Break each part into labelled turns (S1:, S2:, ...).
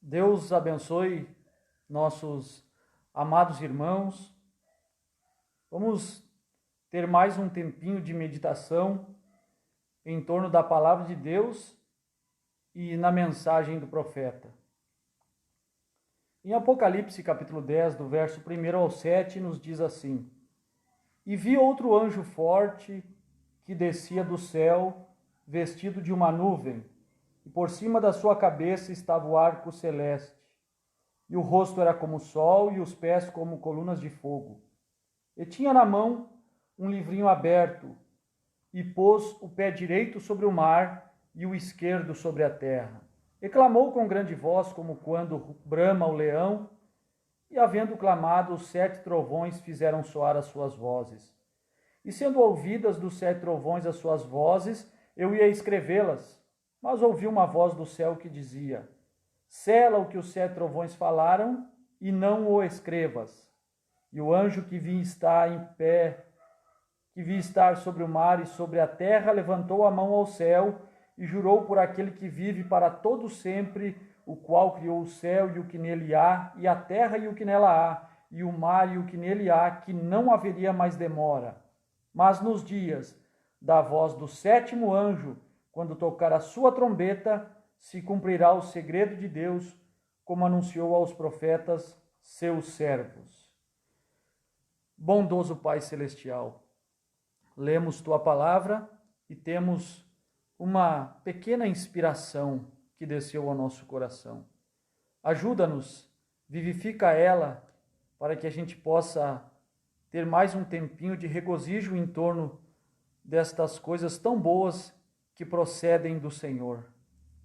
S1: Deus abençoe nossos amados irmãos. Vamos ter mais um tempinho de meditação em torno da palavra de Deus e na mensagem do profeta. Em Apocalipse capítulo 10, do verso 1 ao 7, nos diz assim: E vi outro anjo forte que descia do céu, vestido de uma nuvem, e por cima da sua cabeça estava o arco celeste. E o rosto era como o sol, e os pés como colunas de fogo. E tinha na mão um livrinho aberto, e pôs o pé direito sobre o mar, e o esquerdo sobre a terra. E clamou com grande voz, como quando brama o leão, e havendo clamado, os 7 trovões fizeram soar as suas vozes. E sendo ouvidas dos 7 trovões as suas vozes, eu ia escrevê-las, mas ouvi uma voz do céu que dizia: Sela o que os 7 trovões falaram, e não o escrevas. E o anjo que vi estar em pé, que vi estar sobre o mar e sobre a terra, levantou a mão ao céu e jurou por aquele que vive para todo sempre, o qual criou o céu e o que nele há, e a terra e o que nela há, e o mar e o que nele há, que não haveria mais demora. Mas nos dias da voz do 7º anjo, quando tocar a sua trombeta, se cumprirá o segredo de Deus, como anunciou aos profetas, seus servos. Bondoso Pai Celestial, lemos Tua palavra e temos uma pequena inspiração que desceu ao nosso coração. Ajuda-nos, vivifica ela, para que a gente possa ter mais um tempinho de regozijo em torno destas coisas tão boas que procedem do Senhor.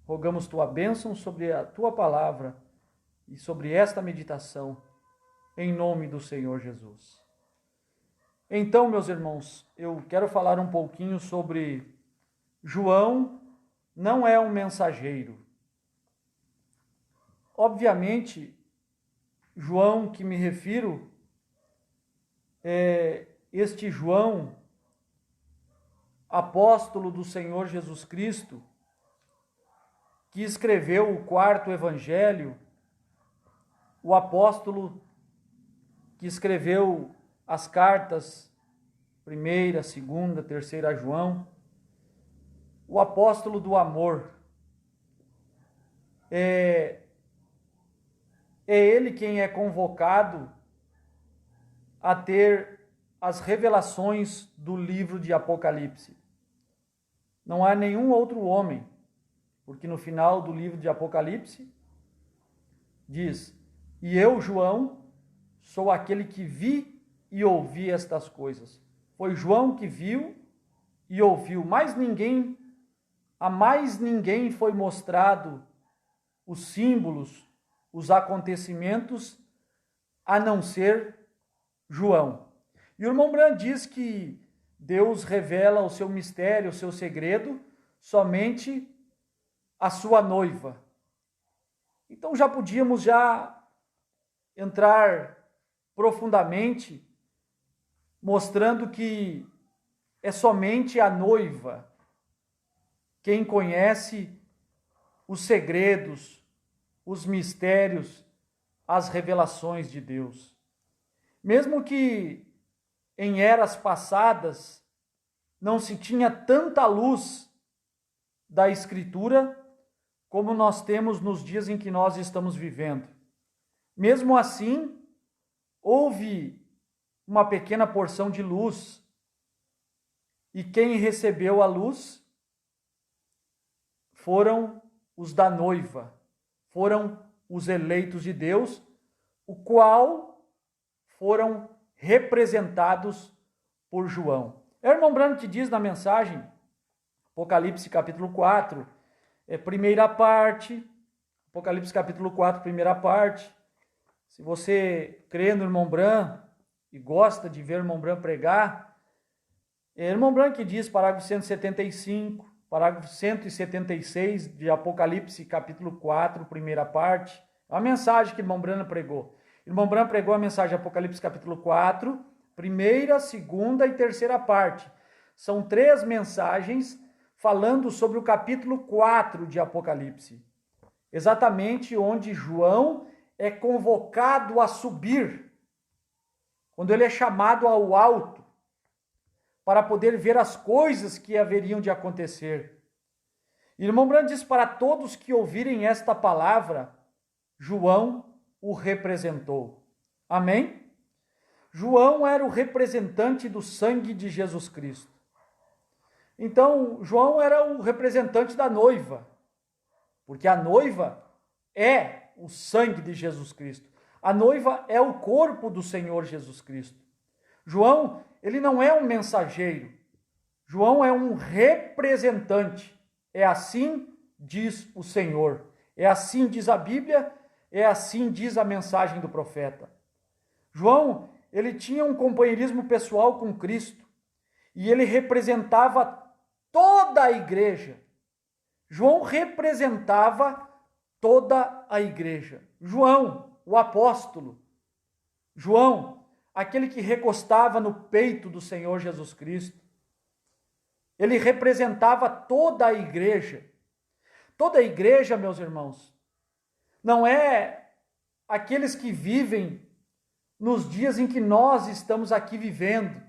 S1: Rogamos Tua bênção sobre a Tua palavra e sobre esta meditação, em nome do Senhor Jesus. Então, meus irmãos, eu quero falar um pouquinho sobre João não é um mensageiro. Obviamente, João que me refiro é este João, apóstolo do Senhor Jesus Cristo, que escreveu o 4º evangelho, o apóstolo que escreveu as cartas 1ª, 2ª, 3ª João, o apóstolo do amor. É ele quem é convocado a ter as revelações do livro de Apocalipse. Não há nenhum outro homem, porque no final do livro de Apocalipse diz: E eu, João, sou aquele que vi e ouvi estas coisas. Foi João que viu e ouviu. A mais ninguém foi mostrado os símbolos, os acontecimentos, a não ser João. E o irmão Brandt diz que Deus revela o seu mistério, o seu segredo, somente à sua noiva. Então já podíamos entrar profundamente, mostrando que é somente a noiva quem conhece os segredos, os mistérios, as revelações de Deus. Mesmo que em eras passadas não se tinha tanta luz da Escritura como nós temos nos dias em que nós estamos vivendo. Mesmo assim, houve uma pequena porção de luz, e quem recebeu a luz foram os da noiva, foram os eleitos de Deus, o qual foram representados por João. É o irmão Brandt que diz na mensagem, Apocalipse capítulo 4, primeira parte, Apocalipse capítulo 4, primeira parte. Se você crê no irmão Brandt e gosta de ver o irmão Brandt pregar, é o irmão Brandt que diz, parágrafo 175, parágrafo 176 de Apocalipse capítulo 4, primeira parte, a mensagem que o irmão Brandt pregou. O irmão Brandt pregou a mensagem de Apocalipse capítulo 4, primeira, segunda e terceira parte. São 3 mensagens falando sobre o capítulo 4 de Apocalipse. exatamente onde João é convocado a subir, quando ele é chamado ao alto, para poder ver as coisas que haveriam de acontecer. Irmão Branham diz: para todos que ouvirem esta palavra, João o representou. Amém? João era o representante do sangue de Jesus Cristo. Então, João era o representante da noiva, porque a noiva é o sangue de Jesus Cristo. A noiva é o corpo do Senhor Jesus Cristo. João, ele não é um mensageiro. João é um representante. É assim diz o Senhor. É assim diz a Bíblia, é assim diz a mensagem do profeta. João, ele tinha um companheirismo pessoal com Cristo e ele representava toda a igreja. João representava toda a igreja. João, o apóstolo. João, aquele que recostava no peito do Senhor Jesus Cristo. Ele representava toda a igreja. Toda a igreja, meus irmãos, não é aqueles que vivem nos dias em que nós estamos aqui vivendo.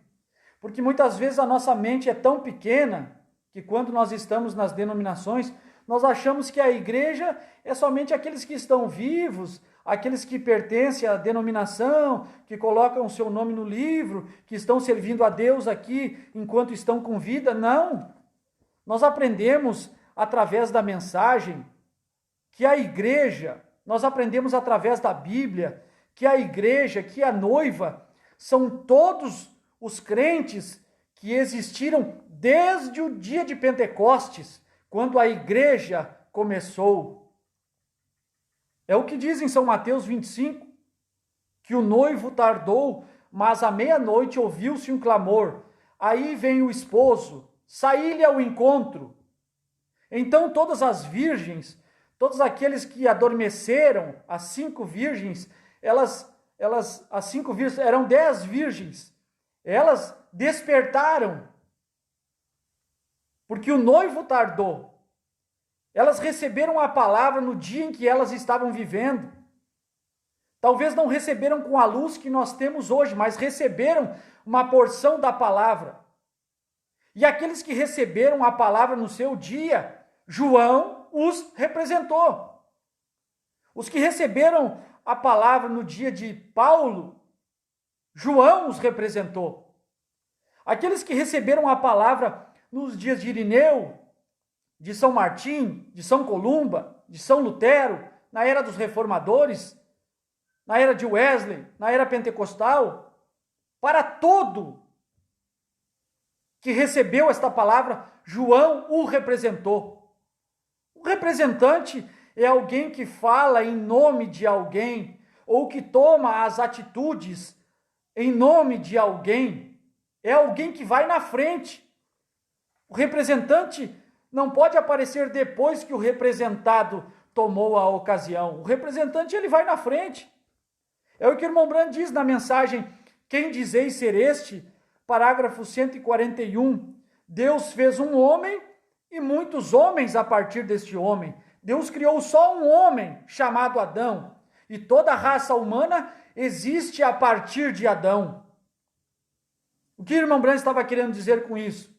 S1: Porque muitas vezes a nossa mente é tão pequena que quando nós estamos nas denominações, nós achamos que a igreja é somente aqueles que estão vivos, aqueles que pertencem à denominação, que colocam o seu nome no livro, que estão servindo a Deus aqui enquanto estão com vida. Não! Nós aprendemos através da mensagem que a igreja, nós aprendemos através da Bíblia, que a igreja, que a noiva, são todos os crentes que existiram desde o dia de Pentecostes, quando a igreja começou. É o que diz em São Mateus 25, que o noivo tardou, mas à meia-noite ouviu-se um clamor. Aí vem o esposo, saí-lhe ao encontro. Então todas as virgens, todos aqueles que adormeceram, as 5 virgens, as 5 virgens, eram 10 virgens, elas despertaram, porque o noivo tardou. Elas receberam a palavra no dia em que elas estavam vivendo. Talvez não receberam com a luz que nós temos hoje, mas receberam uma porção da palavra. E aqueles que receberam a palavra no seu dia, João os representou. Os que receberam a palavra no dia de Paulo, João os representou. Aqueles que receberam a palavra nos dias de Irineu, de São Martim, de São Columba, de São Lutero, na era dos reformadores, na era de Wesley, na era pentecostal, para todo que recebeu esta palavra, João o representou. O representante é alguém que fala em nome de alguém, ou que toma as atitudes em nome de alguém. É alguém que vai na frente. O representante não pode aparecer depois que o representado tomou a ocasião. O representante, ele vai na frente. É o que o irmão Branham diz na mensagem Quem dizeis ser este? Parágrafo 141. Deus fez um homem e muitos homens a partir deste homem. Deus criou só um homem chamado Adão. E toda a raça humana existe a partir de Adão. O que o irmão Branham estava querendo dizer com isso?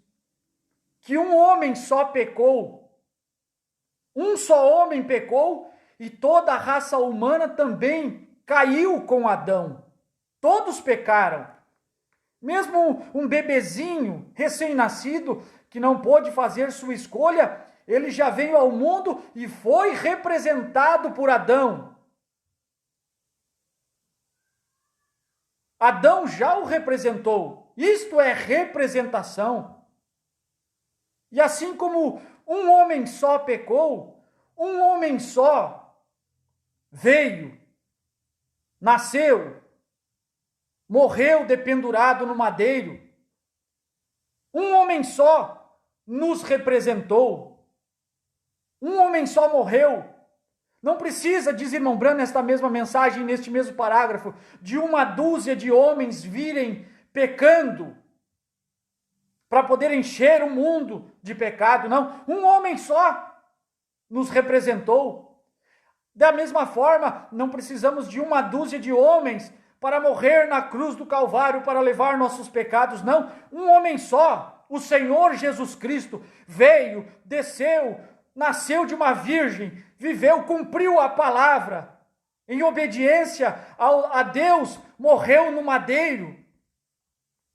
S1: Que um homem só pecou. Um só homem pecou e toda a raça humana também caiu com Adão. Todos pecaram. Mesmo um bebezinho recém-nascido que não pôde fazer sua escolha, ele já veio ao mundo e foi representado por Adão. Adão já o representou. Isto é representação. E assim como um homem só pecou, um homem só veio, nasceu, morreu dependurado no madeiro. Um homem só nos representou. Um homem só morreu. Não precisa, diz irmão Branham nesta mesma mensagem, neste mesmo parágrafo, de uma dúzia de homens virem pecando para poder encher o mundo de pecado. Não, um homem só nos representou. Da mesma forma, não precisamos de uma dúzia de homens para morrer na cruz do Calvário, para levar nossos pecados, não. Um homem só, o Senhor Jesus Cristo, veio, desceu, nasceu de uma virgem, viveu, cumpriu a palavra, em obediência a Deus, morreu no madeiro,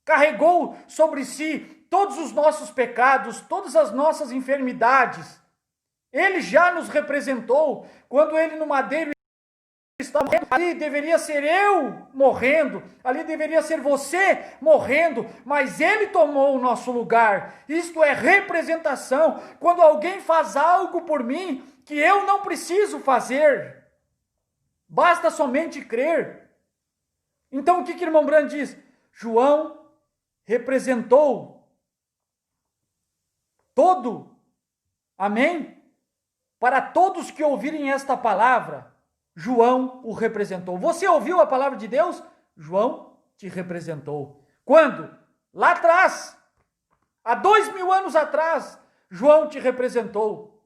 S1: carregou sobre si todos os nossos pecados, todas as nossas enfermidades. Ele já nos representou. Quando ele no madeiro estava morrendo, ali deveria ser eu morrendo, ali deveria ser você morrendo, mas ele tomou o nosso lugar. Isto é representação. Quando alguém faz algo por mim que eu não preciso fazer, basta somente crer. Então o que o irmão Branham diz? João representou todo, amém? Para todos que ouvirem esta palavra, João o representou. Você ouviu a palavra de Deus? João te representou. Quando? Lá atrás, há 2000 anos atrás, João te representou.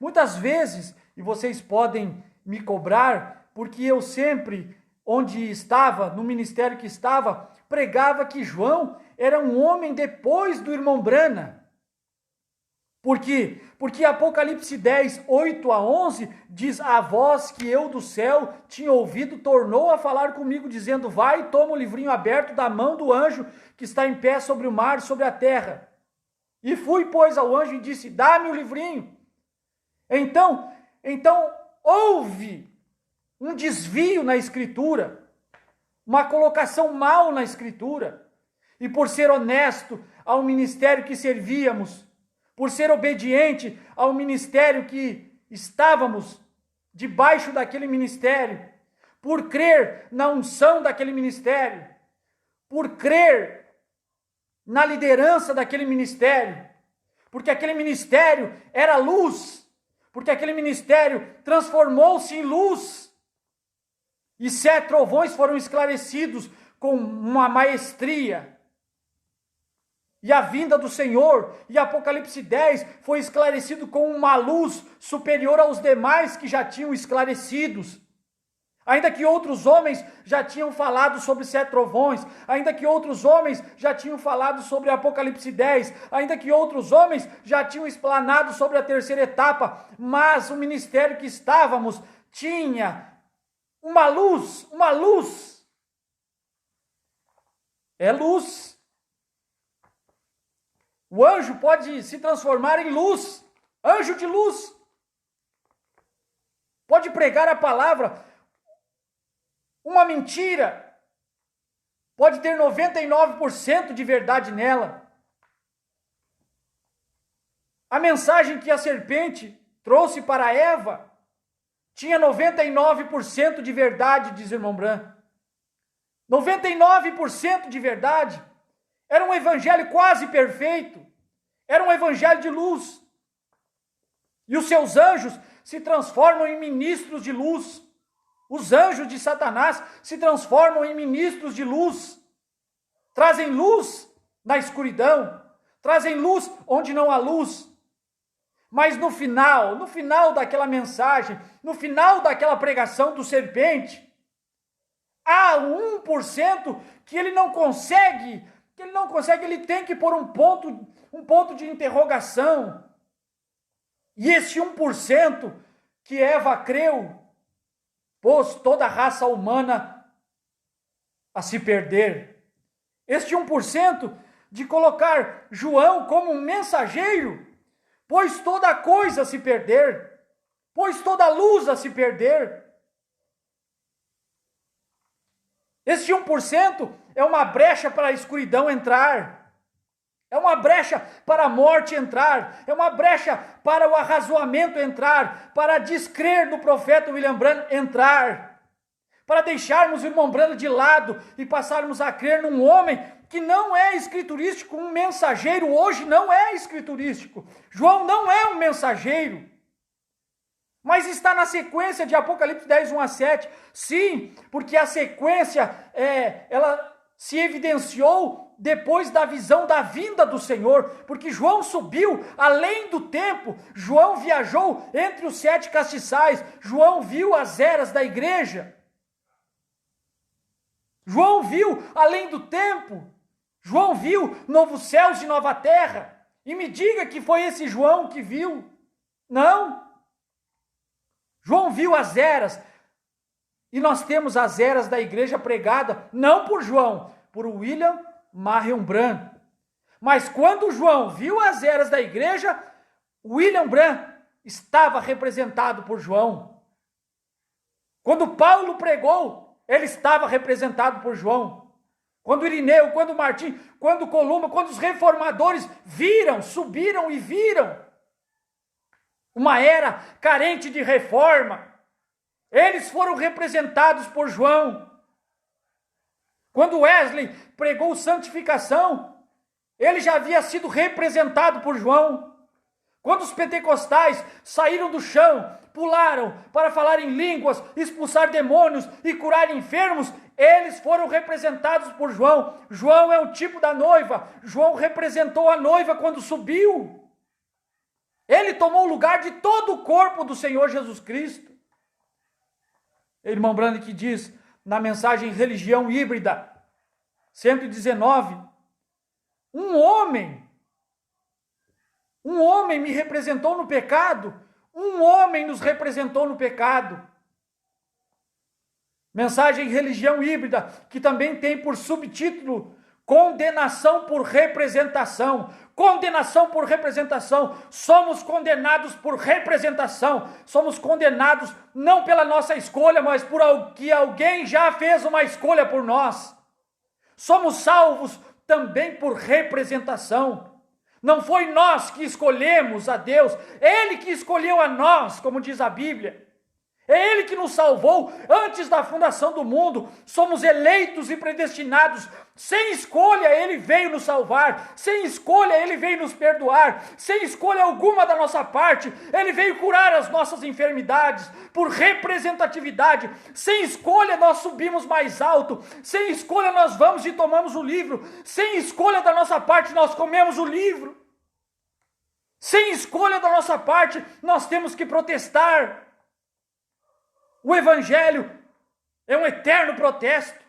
S1: Muitas vezes, e vocês podem me cobrar, porque eu sempre, onde estava, no ministério que estava, pregava que João era um homem depois do irmão Branham. Por quê? Porque Apocalipse 10, 8 a 11, diz: a voz que eu do céu tinha ouvido tornou a falar comigo, dizendo: vai e toma o livrinho aberto da mão do anjo que está em pé sobre o mar e sobre a terra. E fui, pois, ao anjo e disse: dá-me o livrinho. Então houve um desvio na escritura, uma colocação mal na escritura. E por ser honesto ao ministério que servíamos, por ser obediente ao ministério que estávamos debaixo daquele ministério, por crer na unção daquele ministério, por crer na liderança daquele ministério, porque aquele ministério era luz, porque aquele ministério transformou-se em luz, e 7 trovões foram esclarecidos com uma maestria. E a vinda do Senhor, e Apocalipse 10 foi esclarecido com uma luz superior aos demais que já tinham esclarecidos. Ainda que outros homens já tinham falado sobre 7 trovões, ainda que outros homens já tinham falado sobre Apocalipse 10, ainda que outros homens já tinham explanado sobre a terceira etapa, mas o ministério que estávamos tinha uma luz. É luz. O anjo pode se transformar em luz, anjo de luz. Pode pregar a palavra, uma mentira, pode ter 99% de verdade nela. A mensagem que a serpente trouxe para Eva tinha 99% de verdade, diz o irmão Branham. 99% de verdade. Era um evangelho quase perfeito. Era um evangelho de luz. E os seus anjos se transformam em ministros de luz. Os anjos de Satanás se transformam em ministros de luz. Trazem luz na escuridão. Trazem luz onde não há luz. Mas no final daquela mensagem, no final daquela pregação do serpente, há 1% que ele não consegue, ele tem que pôr um ponto de interrogação. E esse 1% que Eva creu, pôs toda a raça humana a se perder. Este 1% de colocar João como um mensageiro, pôs toda a coisa a se perder, pôs toda a luz a se perder. Este 1% é uma brecha para a escuridão entrar, é uma brecha para a morte entrar, é uma brecha para o arrazoamento entrar, para descrer no profeta William Branham entrar, para deixarmos o irmão Branham de lado e passarmos a crer num homem que não é escriturístico, um mensageiro hoje não é escriturístico. João não é um mensageiro, mas está na sequência de Apocalipse 10, 1 a 7. Sim, porque a sequência, ela se evidenciou depois da visão da vinda do Senhor, porque João subiu além do tempo, João viajou entre os 7 castiçais, João viu as eras da igreja, João viu além do tempo, João viu novos céus e nova terra, e me diga que foi esse João que viu. Não. João viu as eras, e nós temos as eras da igreja pregada, não por João, por William Marion Branham. Mas quando João viu as eras da igreja, William Branham estava representado por João. Quando Paulo pregou, ele estava representado por João. Quando Irineu, quando Martim, quando Columba, quando os reformadores viram, subiram e viram uma era carente de reforma, eles foram representados por João. Quando Wesley pregou santificação, ele já havia sido representado por João. Quando os pentecostais saíram do chão, pularam para falar em línguas, expulsar demônios e curar enfermos, eles foram representados por João. João é um tipo da noiva. João representou a noiva quando subiu. Ele tomou o lugar de todo o corpo do Senhor Jesus Cristo. Irmão Branham que diz na mensagem Religião Híbrida 119, um homem me representou no pecado, um homem nos representou no pecado. Mensagem Religião Híbrida, que também tem por subtítulo Condenação por representação. Condenação por representação. Somos condenados por representação. Somos condenados não pela nossa escolha, mas por que alguém já fez uma escolha por nós. Somos salvos também por representação. Não foi nós que escolhemos a Deus, Ele que escolheu a nós, como diz a Bíblia. É Ele que nos salvou antes da fundação do mundo. Somos eleitos e predestinados. Sem escolha, Ele veio nos salvar. Sem escolha, Ele veio nos perdoar. Sem escolha alguma da nossa parte, Ele veio curar as nossas enfermidades. Por representatividade. Sem escolha, nós subimos mais alto. Sem escolha, nós vamos e tomamos o livro. Sem escolha da nossa parte, nós comemos o livro. Sem escolha da nossa parte, nós temos que protestar. O Evangelho é um eterno protesto.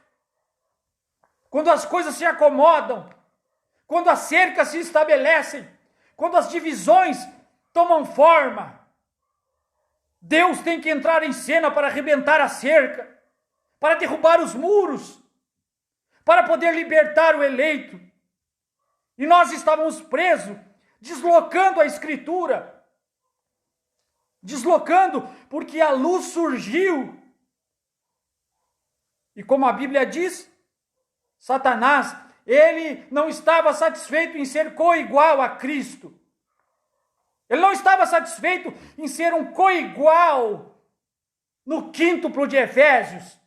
S1: Quando as coisas se acomodam, quando as cercas se estabelecem, quando as divisões tomam forma, Deus tem que entrar em cena para arrebentar a cerca, para derrubar os muros, para poder libertar o eleito. E nós estávamos presos, deslocando a Escritura, deslocando, porque a luz surgiu. E como a Bíblia diz, Satanás, ele não estava satisfeito em ser coigual a Cristo. Ele não estava satisfeito em ser um coigual no quíntuplo de Efésios.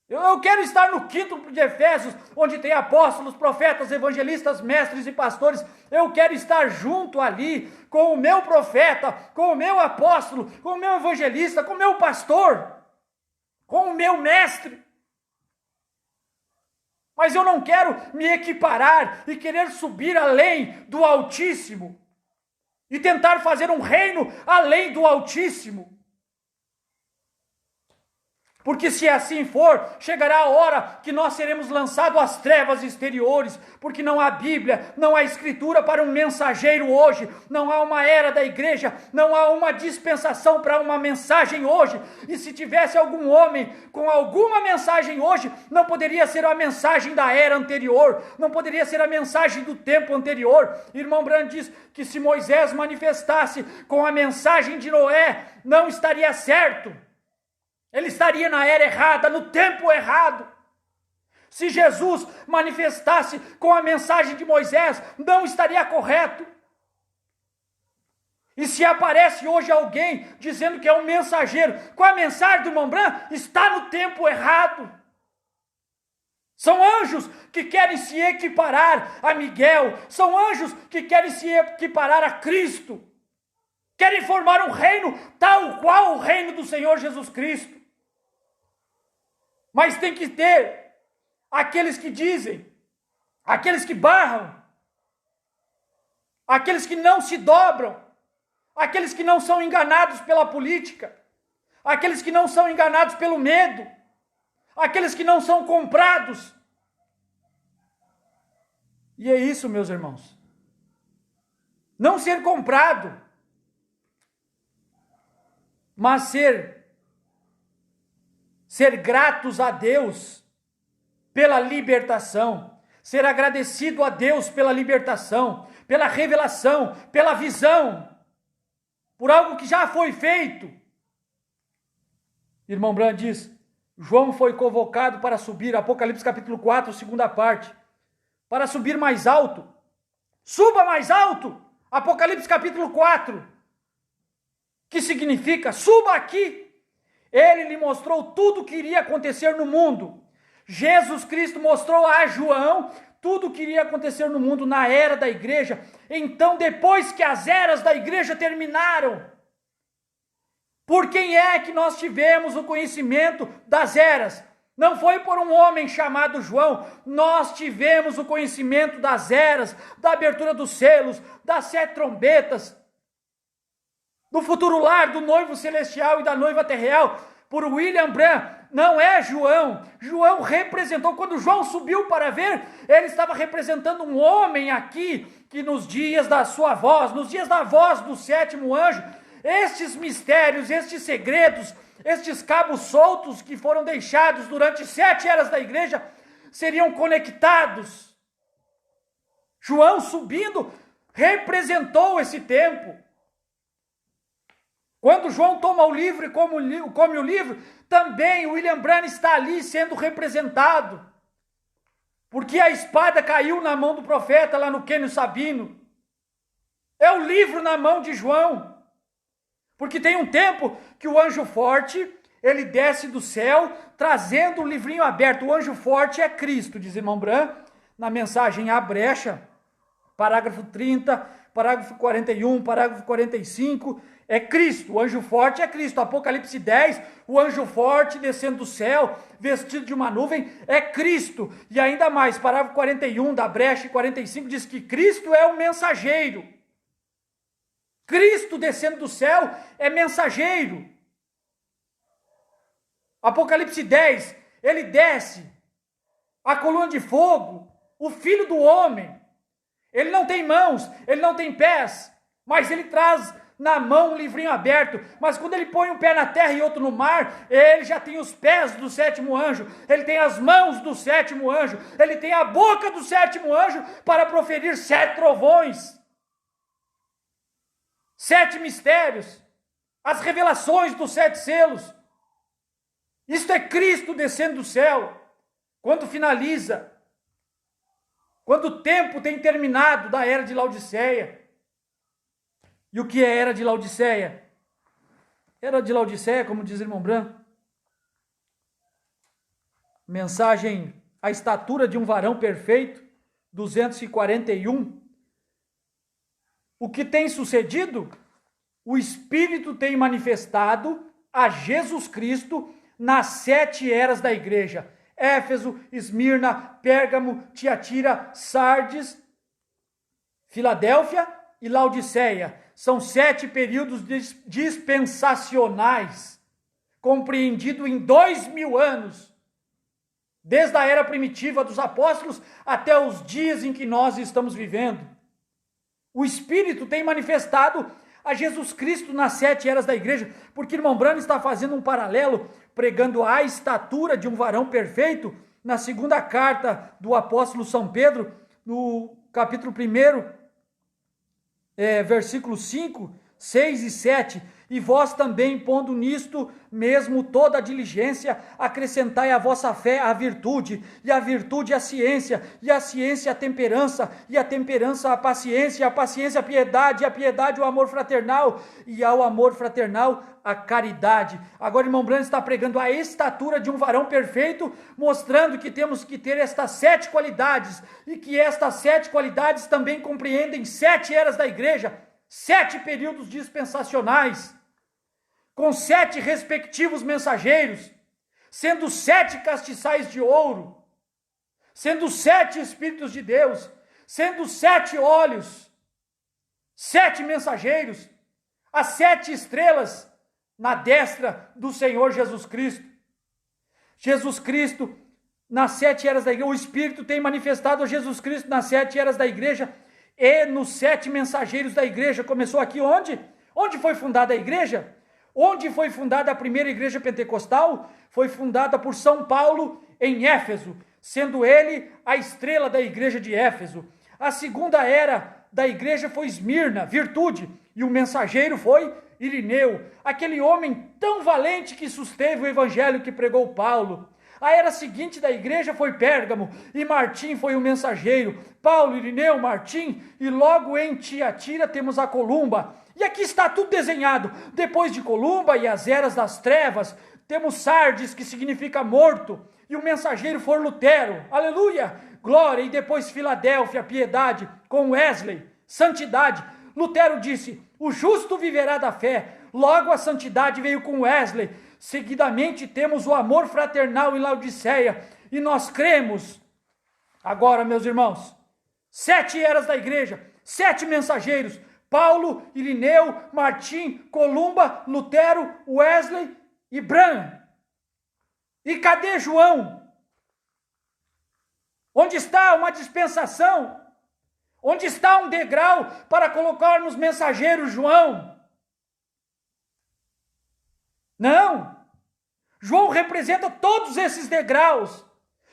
S1: Eu quero estar no quíntuplo de Efésios, onde tem apóstolos, profetas, evangelistas, mestres e pastores. Eu quero estar junto ali, com o meu profeta, com o meu apóstolo, com o meu evangelista, com o meu pastor, com o meu mestre. Mas eu não quero me equiparar e querer subir além do Altíssimo e tentar fazer um reino além do Altíssimo. Porque se assim for, chegará a hora que nós seremos lançados às trevas exteriores, porque não há Bíblia, não há Escritura para um mensageiro hoje, não há uma era da igreja, não há uma dispensação para uma mensagem hoje, e se tivesse algum homem com alguma mensagem hoje, não poderia ser a mensagem da era anterior, não poderia ser a mensagem do tempo anterior. Irmão Branham diz que se Moisés manifestasse com a mensagem de Noé, não estaria certo. Ele estaria na era errada, no tempo errado. Se Jesus manifestasse com a mensagem de Moisés, não estaria correto. E se aparece hoje alguém dizendo que é um mensageiro com a mensagem do irmão Branham, está no tempo errado. São anjos que querem se equiparar a Miguel, são anjos que querem se equiparar a Cristo. Querem formar um reino tal qual o reino do Senhor Jesus Cristo. Mas tem que ter aqueles que dizem, aqueles que barram, aqueles que não se dobram, aqueles que não são enganados pela política, aqueles que não são enganados pelo medo, aqueles que não são comprados. E é isso, meus irmãos. Não ser comprado, mas ser gratos a Deus pela libertação, ser agradecido a Deus pela libertação, pela revelação, pela visão, por algo que já foi feito. Irmão Bran diz, João foi convocado para subir, Apocalipse capítulo 4, segunda parte, para subir mais alto. Suba mais alto, Apocalipse capítulo 4, que significa, suba aqui. Ele lhe mostrou tudo o que iria acontecer no mundo. Jesus Cristo mostrou a João tudo o que iria acontecer no mundo na era da igreja. Então, depois que as eras da igreja terminaram, por quem é que nós tivemos o conhecimento das eras? Não foi por um homem chamado João. Nós tivemos o conhecimento das eras, da abertura dos selos, das 7 trombetas, do futuro lar, do noivo celestial e da noiva terreal, por William Branham. Não é João. João representou, quando João subiu para ver, ele estava representando um homem aqui, que nos dias da sua voz, nos dias da voz do 7º anjo, estes mistérios, estes segredos, estes cabos soltos que foram deixados durante 7 eras da igreja, seriam conectados. João subindo, representou esse tempo. Quando João toma o livro e come o livro, também o William Branham está ali sendo representado. Porque a espada caiu na mão do profeta lá no Quênio Sabino. É o livro na mão de João. Porque tem um tempo que o anjo forte, ele desce do céu, trazendo o livrinho aberto. O anjo forte é Cristo, diz irmão Branham, na mensagem A Brecha, parágrafo 30, parágrafo 41, parágrafo 45, é Cristo, o anjo forte é Cristo. Apocalipse 10, o anjo forte descendo do céu, vestido de uma nuvem, é Cristo. E ainda mais, parágrafo 41 da Brecha e 45 diz que Cristo é o mensageiro. Cristo descendo do céu é mensageiro. Apocalipse 10, ele desce, a coluna de fogo, o Filho do Homem. Ele não tem mãos, ele não tem pés, mas ele traz na mão um livrinho aberto. Mas quando ele põe um pé na terra e outro no mar, ele já tem os pés do 7º anjo, ele tem as mãos do 7º anjo, ele tem a boca do 7º anjo para proferir 7 trovões. 7 mistérios, as revelações dos 7 selos. Isto é Cristo descendo do céu. Quando finaliza, quando o tempo tem terminado da era de Laodiceia. E o que é a era de Laodiceia? Era de Laodiceia, como diz o irmão Branham, mensagem, a estatura de um varão perfeito, 241. O que tem sucedido? O Espírito tem manifestado a Jesus Cristo nas 7 eras da igreja. Éfeso, Esmirna, Pérgamo, Tiatira, Sardes, Filadélfia e Laodiceia. São 7 períodos dispensacionais, compreendido em 2000 anos, desde a era primitiva dos apóstolos até os dias em que nós estamos vivendo. O Espírito tem manifestado a Jesus Cristo nas 7 eras da igreja, porque irmão Branham está fazendo um paralelo, pregando a estatura de um varão perfeito, na segunda carta do apóstolo São Pedro, no capítulo 1, versículos 5, 6 e 7, e vós também, pondo nisto mesmo toda a diligência, acrescentai à vossa fé a virtude, e a virtude a ciência, e a ciência a temperança, e a temperança a paciência, e a paciência a piedade, e a piedade o amor fraternal, e ao amor fraternal a caridade. Agora, irmão Branham está pregando a estatura de um varão perfeito, mostrando que temos que ter estas 7 qualidades, e que estas 7 qualidades também compreendem 7 eras da igreja, 7 períodos dispensacionais, com 7 respectivos mensageiros, sendo 7 castiçais de ouro, sendo 7 Espíritos de Deus, sendo 7 olhos, 7 mensageiros, as 7 estrelas na destra do Senhor Jesus Cristo. Jesus Cristo, nas 7 eras da igreja, o Espírito tem manifestado a Jesus Cristo nas 7 eras da igreja e nos 7 mensageiros da igreja. Começou aqui onde? Onde foi fundada a igreja? Onde foi fundada a primeira igreja pentecostal? Foi fundada por São Paulo em Éfeso, sendo ele a estrela da igreja de Éfeso. A segunda era da igreja foi Esmirna, virtude, e o mensageiro foi Irineu, aquele homem tão valente que susteve o evangelho que pregou Paulo. A era seguinte da igreja foi Pérgamo, e Martim foi o mensageiro. Paulo, Irineu, Martim, e logo em Tiatira temos a Columba. E aqui está tudo desenhado. Depois de Columba e as eras das trevas, temos Sardes, que significa morto, e o mensageiro foi Lutero. Aleluia! Glória! E depois Filadélfia, piedade, com Wesley, santidade. Lutero disse, o justo viverá da fé. Logo a santidade veio com Wesley. Seguidamente temos o amor fraternal em Laodiceia. E nós cremos. Agora, meus irmãos, 7 eras da igreja, 7 mensageiros. Paulo, Irineu, Martim, Columba, Lutero, Wesley e Bram. E cadê João? Onde está uma dispensação? Onde está um degrau para colocarmos mensageiro João? Não. João representa todos esses degraus.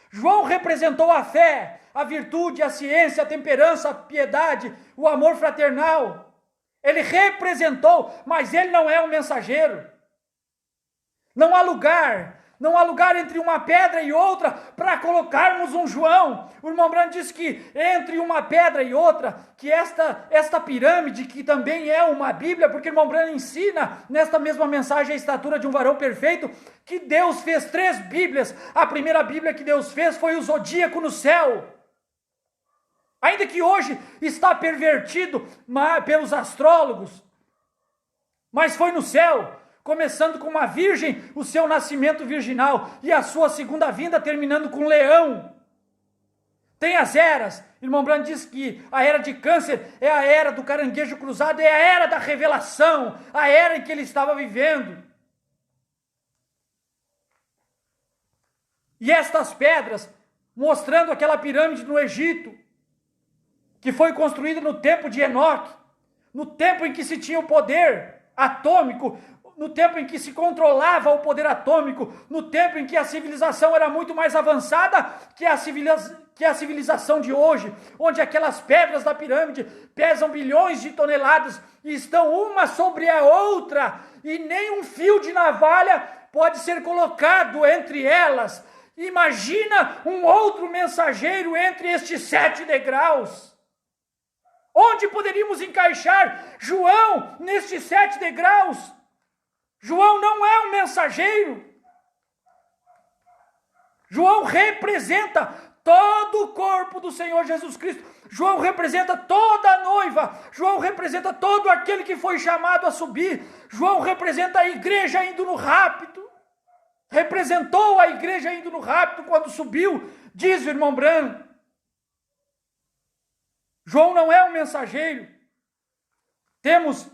S1: João representou a fé, a virtude, a ciência, a temperança, a piedade, o amor fraternal. Ele representou, mas ele não é um mensageiro. Não há lugar entre uma pedra e outra para colocarmos um João. O irmão Branco disse que entre uma pedra e outra, que esta pirâmide, que também é uma Bíblia, porque o irmão Branco ensina nesta mesma mensagem a estatura de um varão perfeito, que Deus fez 3 Bíblias. A primeira Bíblia que Deus fez foi o zodíaco no céu. Ainda que hoje está pervertido pelos astrólogos, mas foi no céu. Começando com uma virgem, o seu nascimento virginal, e a sua segunda vinda terminando com um leão. Tem as eras. Irmão Branco diz que a era de Câncer é a era do caranguejo cruzado, é a era da revelação, a era em que ele estava vivendo. E estas pedras, mostrando aquela pirâmide no Egito, que foi construída no tempo de Enoque, no tempo em que se tinha o poder atômico, no tempo em que se controlava o poder atômico, no tempo em que a civilização era muito mais avançada que a civilização de hoje, onde aquelas pedras da pirâmide pesam bilhões de toneladas e estão uma sobre a outra, e nem um fio de navalha pode ser colocado entre elas. Imagina um outro mensageiro entre estes 7 degraus. Onde poderíamos encaixar João nestes 7 degraus? João não é um mensageiro. João representa todo o corpo do Senhor Jesus Cristo. João representa toda a noiva. João representa todo aquele que foi chamado a subir. João representa a igreja indo no rapto. Representou a igreja indo no rapto quando subiu, diz o irmão Branco. João não é um mensageiro. Temos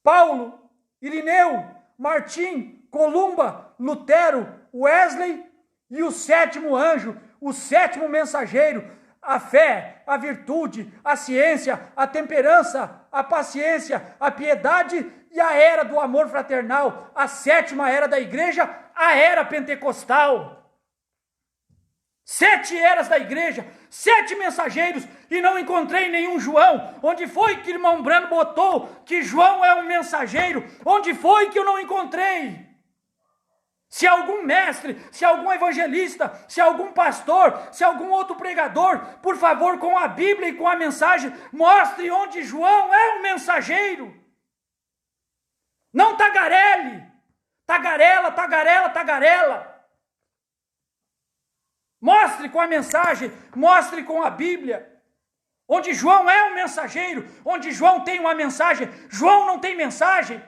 S1: Paulo, Irineu, Martim, Columba, Lutero, Wesley e o 7º anjo, o 7º mensageiro, a fé, a virtude, a ciência, a temperança, a paciência, a piedade e a era do amor fraternal, a 7ª era da igreja, a era pentecostal. 7 eras da igreja, 7 mensageiros, e não encontrei nenhum João. Onde foi que irmão Brando botou que João é um mensageiro? Onde foi que eu não encontrei? Se algum mestre, se algum evangelista, se algum pastor, se algum outro pregador, por favor, com a Bíblia e com a mensagem, mostre onde João é um mensageiro. Não tagarele, tagarela, tagarela, tagarela. Mostre com a mensagem, mostre com a Bíblia. Onde João é um mensageiro, onde João tem uma mensagem, João não tem mensagem.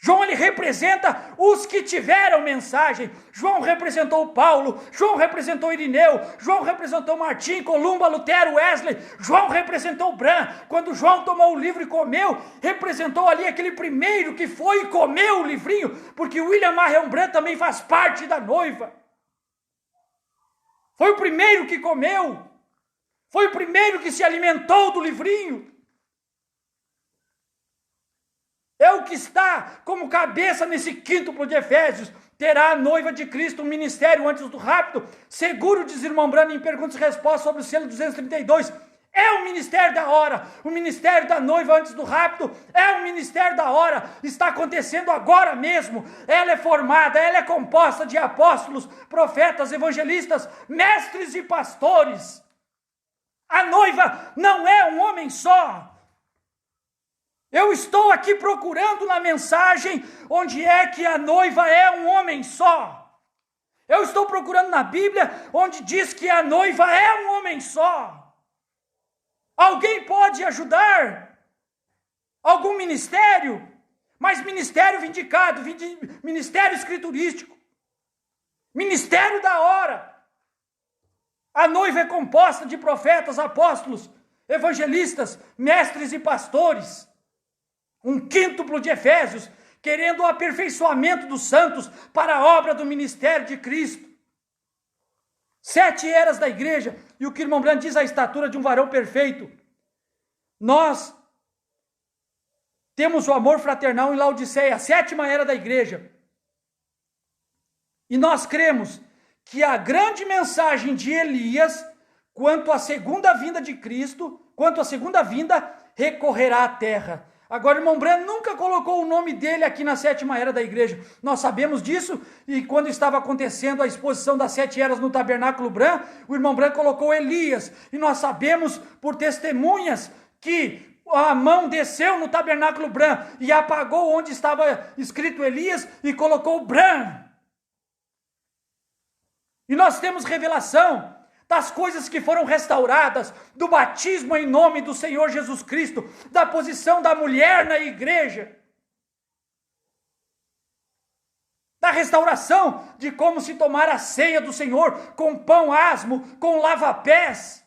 S1: João, ele representa os que tiveram mensagem. João representou Paulo, João representou Irineu, João representou Martim, Columba, Lutero, Wesley, João representou Bran. Quando João tomou o livro e comeu, representou ali aquele primeiro que foi e comeu o livrinho, porque William Marion Bran também faz parte da noiva. Foi o primeiro que comeu, foi o primeiro que se alimentou do livrinho. É o que está como cabeça nesse quíntuplo de Efésios. Terá a noiva de Cristo um ministério antes do rapto? Seguro, diz irmão Brando em perguntas e respostas sobre o selo 232. É o ministério da hora. O ministério da noiva antes do rapto é o ministério da hora. Está acontecendo agora mesmo. Ela é formada, ela é composta de apóstolos, profetas, evangelistas, mestres e pastores. A noiva não é um homem só. Eu estou aqui procurando na mensagem onde é que a noiva é um homem só. Eu estou procurando na Bíblia onde diz que a noiva é um homem só. Alguém pode ajudar? Algum ministério? Mas ministério vindicado, ministério escriturístico, ministério da hora. A noiva é composta de profetas, apóstolos, evangelistas, mestres e pastores. Um quíntuplo de Efésios, querendo o aperfeiçoamento dos santos para a obra do ministério de Cristo. 7 eras da igreja, e o que o irmão Brando diz, a estatura de um varão perfeito. Nós temos o amor fraternal em Laodiceia, a 7ª era da igreja. E nós cremos que a grande mensagem de Elias, quanto à segunda vinda de Cristo, quanto à segunda vinda, recorrerá à terra. Agora, o irmão Brando nunca colocou o nome dele aqui na 7ª era da igreja. Nós sabemos disso, e quando estava acontecendo a exposição das 7 eras no tabernáculo Bran, o irmão Brando colocou Elias. E nós sabemos por testemunhas que a mão desceu no tabernáculo Bran e apagou onde estava escrito Elias e colocou Bran. E nós temos revelação das coisas que foram restauradas, do batismo em nome do Senhor Jesus Cristo, da posição da mulher na igreja, da restauração de como se tomar a ceia do Senhor com pão asmo, com lava-pés.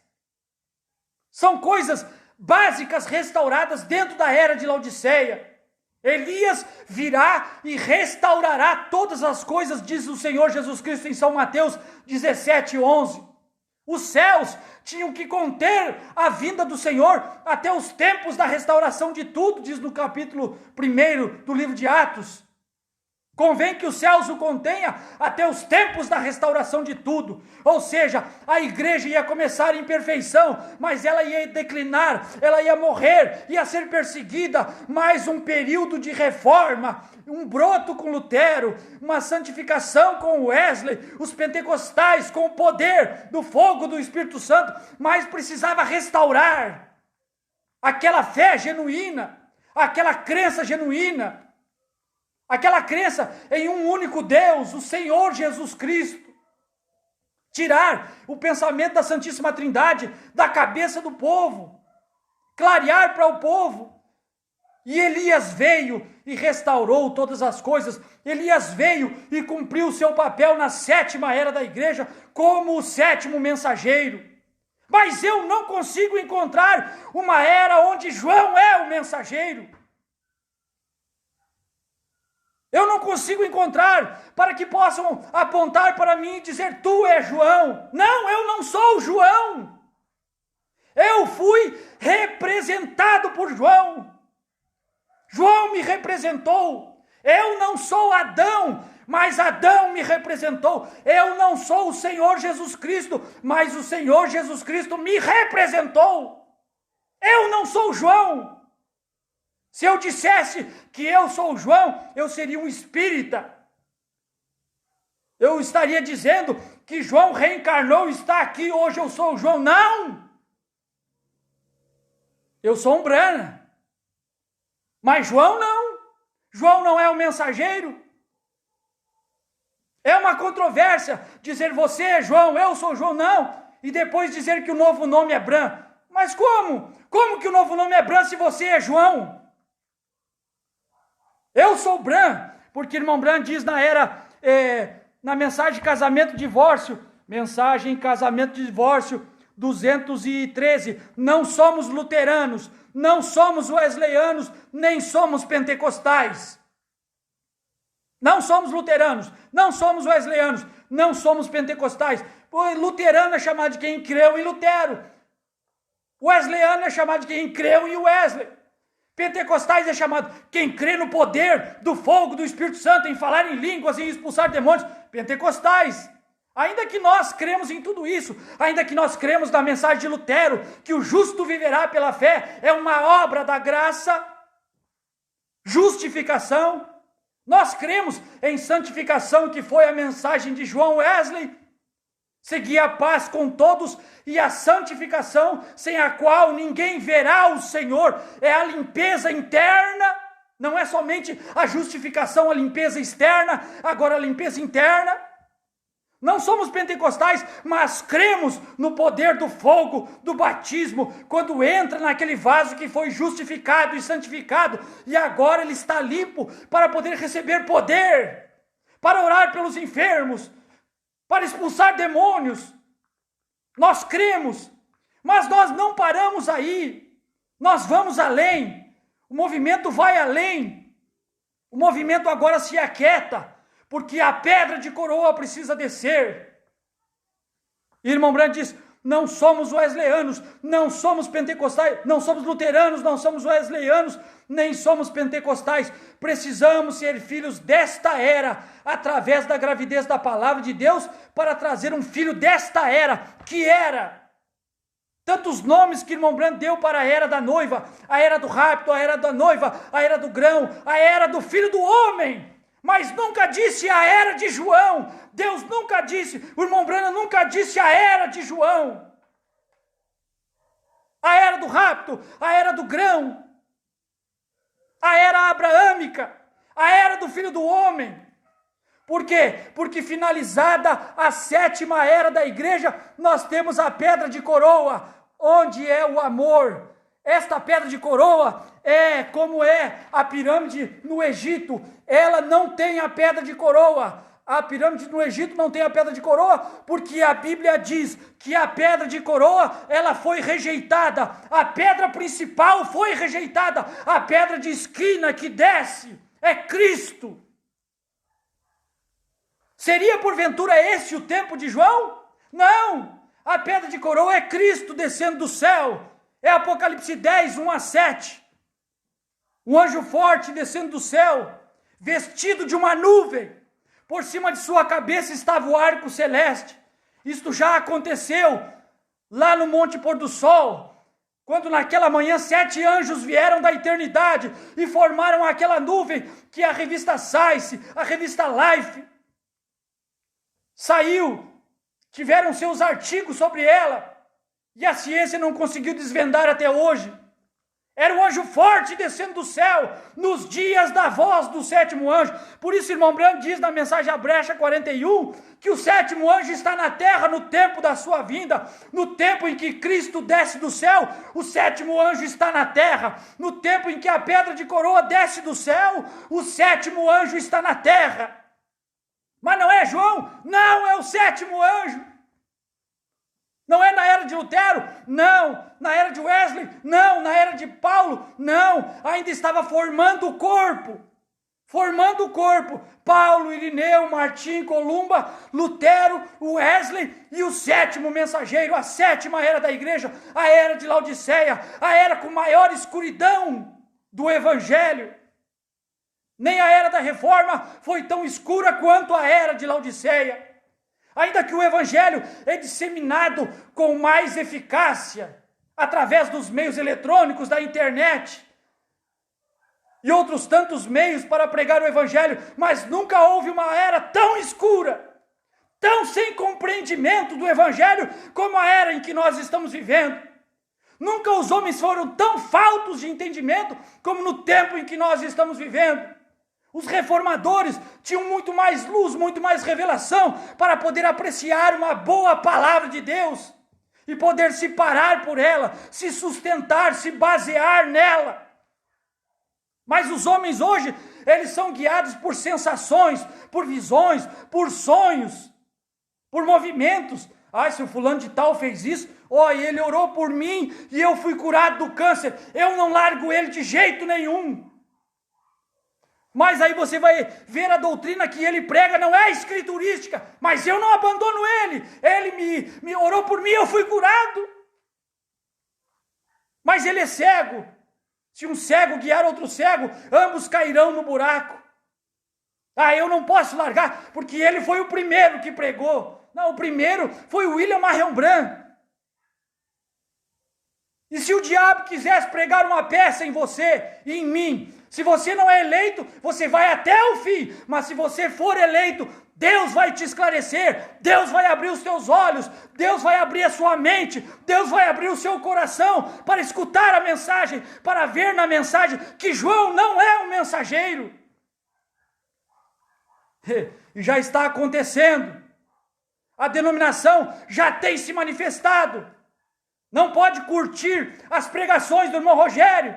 S1: São coisas básicas restauradas dentro da era de Laodiceia. Elias virá e restaurará todas as coisas, diz o Senhor Jesus Cristo em São Mateus 17:11. Os céus tinham que conter a vinda do Senhor até os tempos da restauração de tudo, diz no capítulo 1 do livro de Atos. Convém que os céus o contenha até os tempos da restauração de tudo. Ou seja, a igreja ia começar em perfeição, mas ela ia declinar, ela ia morrer, ia ser perseguida. Mais um período de reforma, um broto com Lutero, uma santificação com Wesley, os pentecostais com o poder do fogo do Espírito Santo, mas precisava restaurar aquela fé genuína, aquela crença genuína, aquela crença em um único Deus, o Senhor Jesus Cristo. Tirar o pensamento da Santíssima Trindade da cabeça do povo. Clarear para o povo. E Elias veio e restaurou todas as coisas. Elias veio e cumpriu o seu papel na 7ª era da igreja como o 7º mensageiro. Mas eu não consigo encontrar uma era onde João é o mensageiro. Eu não consigo encontrar para que possam apontar para mim e dizer, tu és João. Não, eu não sou João. Eu fui representado por João. João me representou. Eu não sou Adão, mas Adão me representou. Eu não sou o Senhor Jesus Cristo, mas o Senhor Jesus Cristo me representou. Eu não sou João. Se eu dissesse que eu sou João, eu seria um espírita. Eu estaria dizendo que João reencarnou e está aqui, hoje eu sou o João. Não! Eu sou um Brana. Mas João não. João não é o mensageiro. É uma controvérsia dizer você é João, eu sou João, não. E depois dizer que o novo nome é Bran. Mas como? Como que o novo nome é Bran se você é João? Eu sou Bran, porque irmão Bran diz na mensagem casamento divórcio, mensagem casamento divórcio 213, não somos luteranos, não somos wesleyanos, nem somos pentecostais. Não somos luteranos, não somos wesleyanos, não somos pentecostais. Luterano é chamado de quem creu em Lutero. Wesleyano é chamado de quem creu em Wesley. Pentecostais é chamado quem crê no poder do fogo do Espírito Santo, em falar em línguas, em expulsar demônios. Pentecostais. Ainda que nós cremos em tudo isso, ainda que nós cremos na mensagem de Lutero, que o justo viverá pela fé, é uma obra da graça, justificação. Nós cremos em santificação, que foi a mensagem de João Wesley. Seguir a paz com todos e a santificação, sem a qual ninguém verá o Senhor. É a limpeza interna, não é somente a justificação, a limpeza externa, agora a limpeza interna. Não somos pentecostais, mas cremos no poder do fogo, do batismo, quando entra naquele vaso que foi justificado e santificado, e agora ele está limpo para poder receber poder, para orar pelos enfermos, para expulsar demônios. Nós cremos, mas nós não paramos aí, nós vamos além, o movimento vai além, o movimento agora se aquieta, porque a pedra de coroa precisa descer. Irmão Brand diz, não somos wesleyanos, não somos pentecostais, não somos luteranos, não somos wesleyanos, nem somos pentecostais. Precisamos ser filhos desta era, através da gravidez da palavra de Deus, para trazer um filho desta era, que era. Tantos nomes que irmão Brand deu para a era da noiva, a era do rapto, a era da noiva, a era do grão, a era do filho do homem. Mas nunca disse a era de João. Deus nunca disse, o irmão Branham nunca disse a era de João. A era do rapto, a era do grão, a era abraâmica, a era do filho do homem. Por quê? Porque finalizada a 7ª era da igreja, nós temos a pedra de coroa, onde é o amor. Esta pedra de coroa é como é a pirâmide no Egito. Ela não tem a pedra de coroa. A pirâmide no Egito não tem a pedra de coroa, porque a Bíblia diz que a pedra de coroa, ela foi rejeitada. A pedra principal foi rejeitada. A pedra de esquina que desce é Cristo. Seria porventura esse o tempo de João? Não! A pedra de coroa é Cristo descendo do céu. É Apocalipse 10, 1 a 7. Um anjo forte descendo do céu, vestido de uma nuvem. Por cima de sua cabeça estava o arco celeste. Isto já aconteceu lá no Monte Pôr do Sol, quando naquela manhã 7 anjos vieram da eternidade e formaram aquela nuvem que a revista Science, a revista Life, saiu, tiveram seus artigos sobre ela, e a ciência não conseguiu desvendar até hoje. Era o anjo forte descendo do céu, nos dias da voz do 7º anjo. Por isso, irmão Branco diz na mensagem à brecha 41, que o 7º anjo está na terra no tempo da sua vinda. No tempo em que Cristo desce do céu, o 7º anjo está na terra. No tempo em que a pedra de coroa desce do céu, o 7º anjo está na terra. Mas não é João? Não, é o 7º anjo. Não é na era de Lutero? Não. Na era de Wesley? Não. Na era de Paulo? Não. Ainda estava formando o corpo. Formando o corpo. Paulo, Irineu, Martim, Columba, Lutero, Wesley e o 7º mensageiro, a 7ª era da igreja, a era de Laodiceia, a era com maior escuridão do evangelho. Nem a era da reforma foi tão escura quanto a era de Laodiceia. Ainda que o evangelho é disseminado com mais eficácia através dos meios eletrônicos, da internet e outros tantos meios para pregar o evangelho, mas nunca houve uma era tão escura, tão sem compreendimento do evangelho como a era em que nós estamos vivendo. Nunca os homens foram tão faltos de entendimento como no tempo em que nós estamos vivendo. Os reformadores tinham muito mais luz, muito mais revelação para poder apreciar uma boa palavra de Deus e poder se parar por ela, se sustentar, se basear nela. Mas os homens hoje, eles são guiados por sensações, por visões, por sonhos, por movimentos. Se o fulano de tal fez isso, ele orou por mim e eu fui curado do câncer, eu não largo ele de jeito nenhum. Mas aí você vai ver a doutrina que ele prega, não é escriturística, mas eu não abandono ele me orou por mim, eu fui curado. Mas ele é cego. Se um cego guiar outro cego, ambos cairão no buraco. Eu não posso largar, porque ele foi o primeiro que pregou. Não, o primeiro foi o William Marion Branham. E se o diabo quisesse pregar uma peça em você e em mim, se você não é eleito, você vai até o fim. Mas se você for eleito, Deus vai te esclarecer, Deus vai abrir os teus olhos, Deus vai abrir a sua mente, Deus vai abrir o seu coração para escutar a mensagem, para ver na mensagem que João não é um mensageiro. E já está acontecendo. A denominação já tem se manifestado. Não pode curtir as pregações do irmão Rogério.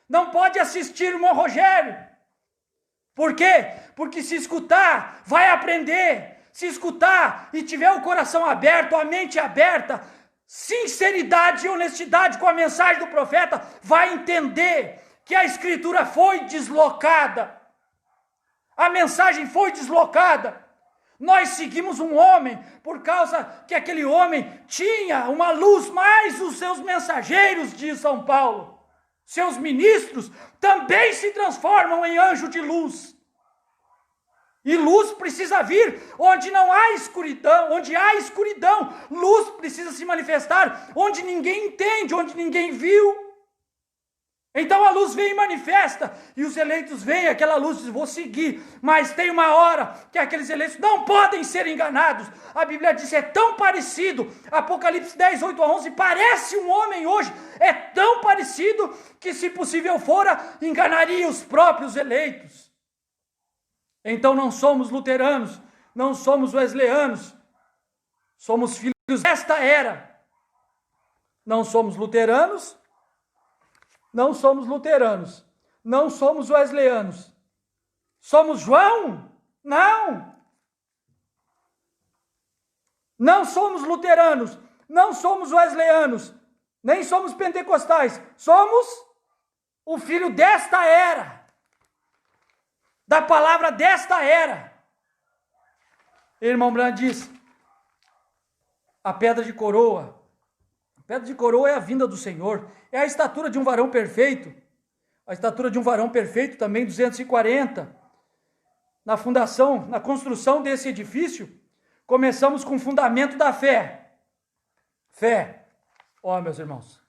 S1: Não pode assistir o irmão Rogério. Por quê? Porque se escutar, vai aprender. Se escutar e tiver o coração aberto, a mente aberta, sinceridade e honestidade com a mensagem do profeta, vai entender que a escritura foi deslocada. A mensagem foi deslocada. Nós seguimos um homem por causa que aquele homem tinha uma luz, mas os seus mensageiros, diz São Paulo, seus ministros, também se transformam em anjo de luz. E luz precisa vir onde não há escuridão, onde há escuridão, luz precisa se manifestar onde ninguém entende, onde ninguém viu. Então a luz vem e manifesta, e os eleitos veem aquela luz e dizem, vou seguir, mas tem uma hora que aqueles eleitos não podem ser enganados. A Bíblia diz, é tão parecido, Apocalipse 10, 8 a 11, parece um homem hoje, é tão parecido que se possível fora, enganaria os próprios eleitos. Então não somos luteranos, não somos wesleyanos, somos filhos desta era. Não somos luteranos, não somos luteranos, não somos wesleyanos. Somos João? Não. Não somos luteranos, não somos wesleyanos, nem somos pentecostais. Somos o filho desta era, da palavra desta era. Irmão Branham diz, a pedra de coroa. A pedra de coroa é a vinda do Senhor, é a estatura de um varão perfeito. A estatura de um varão perfeito também, 240. Na fundação, na construção desse edifício, começamos com o fundamento da fé. Fé. Meus irmãos,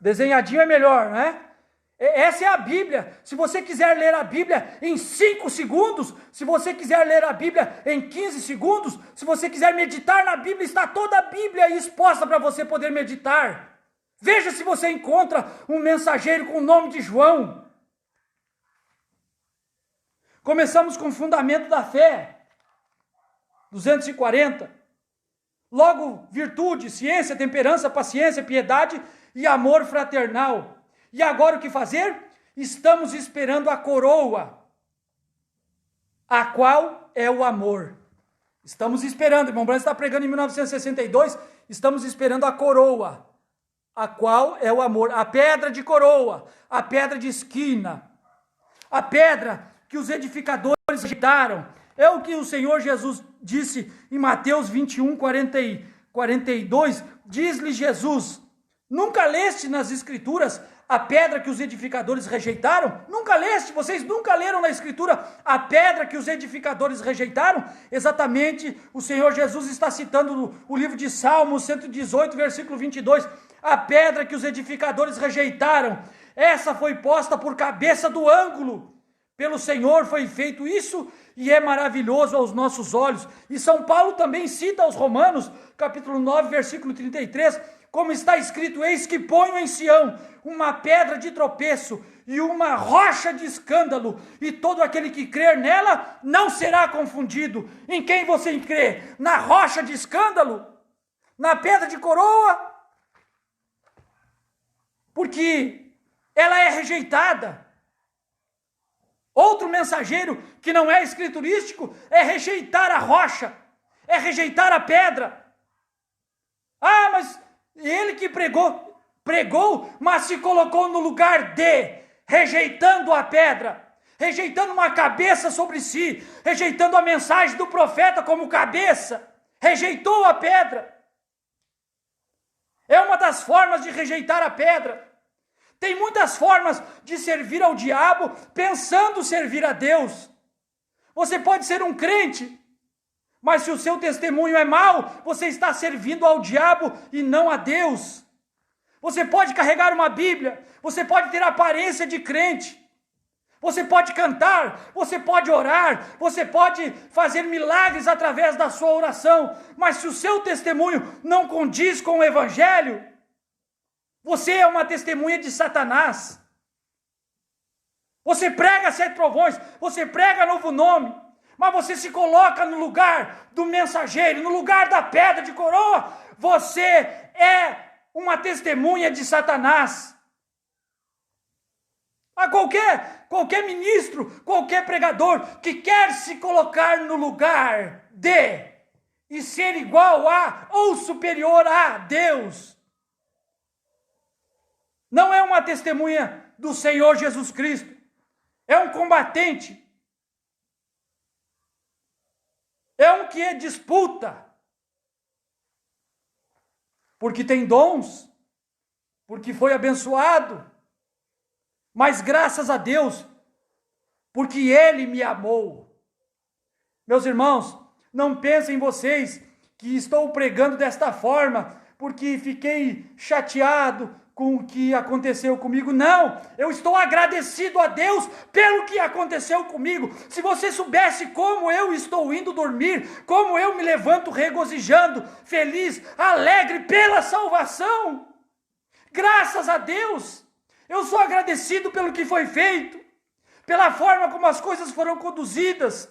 S1: desenhadinho é melhor, não é? Essa é a Bíblia. Se você quiser ler a Bíblia em 5 segundos, se você quiser ler a Bíblia em 15 segundos, se você quiser meditar na Bíblia, está toda a Bíblia aí exposta para você poder meditar. Veja se você encontra um mensageiro com o nome de João. Começamos com o fundamento da fé, 240. Logo, virtude, ciência, temperança, paciência, piedade e amor fraternal. E agora o que fazer? Estamos esperando a coroa, a qual é o amor. Estamos esperando, irmão Branham está pregando em 1962, estamos esperando a coroa, a qual é o amor. A pedra de coroa, a pedra de esquina, a pedra que os edificadores rejeitaram. É o que o Senhor Jesus disse em Mateus 21, 42, diz-lhe Jesus, nunca leste nas Escrituras a pedra que os edificadores rejeitaram? Nunca leste? Vocês nunca leram na Escritura a pedra que os edificadores rejeitaram? Exatamente, o Senhor Jesus está citando o livro de Salmos 118, versículo 22. A pedra que os edificadores rejeitaram, essa foi posta por cabeça do ângulo. Pelo Senhor foi feito isso e é maravilhoso aos nossos olhos. E São Paulo também cita aos Romanos, capítulo 9, versículo 33, como está escrito, eis que ponho em Sião uma pedra de tropeço e uma rocha de escândalo, e todo aquele que crer nela não será confundido. Em quem você crê? Na rocha de escândalo? Na pedra de coroa? Porque ela é rejeitada. Outro mensageiro que não é escriturístico é rejeitar a rocha, é rejeitar a pedra. Ah, mas ele que pregou, mas se colocou no lugar de, rejeitando a pedra, rejeitando uma cabeça sobre si, rejeitando a mensagem do profeta como cabeça, rejeitou a pedra. É uma das formas de rejeitar a pedra. Tem muitas formas de servir ao diabo pensando servir a Deus. Você pode ser um crente, mas se o seu testemunho é mau, você está servindo ao diabo e não a Deus. Você pode carregar uma Bíblia, você pode ter aparência de crente, você pode cantar, você pode orar, você pode fazer milagres através da sua oração, mas se o seu testemunho não condiz com o Evangelho, você é uma testemunha de Satanás. Você prega 7 trovões, você prega novo nome, mas você se coloca no lugar do mensageiro, no lugar da pedra de coroa. Você é uma testemunha de Satanás. A qualquer ministro, qualquer pregador que quer se colocar no lugar de e ser igual a ou superior a Deus, não é uma testemunha do Senhor Jesus Cristo, é um combatente, é um que disputa, porque tem dons, porque foi abençoado, mas graças a Deus, porque Ele me amou. Meus irmãos, não pensem vocês que estou pregando desta forma, porque fiquei chateado com o que aconteceu comigo. Não, eu estou agradecido a Deus pelo que aconteceu comigo. Se você soubesse como eu estou indo dormir, como eu me levanto regozijando, feliz, alegre pela salvação. Graças a Deus. Eu sou agradecido pelo que foi feito, pela forma como as coisas foram conduzidas.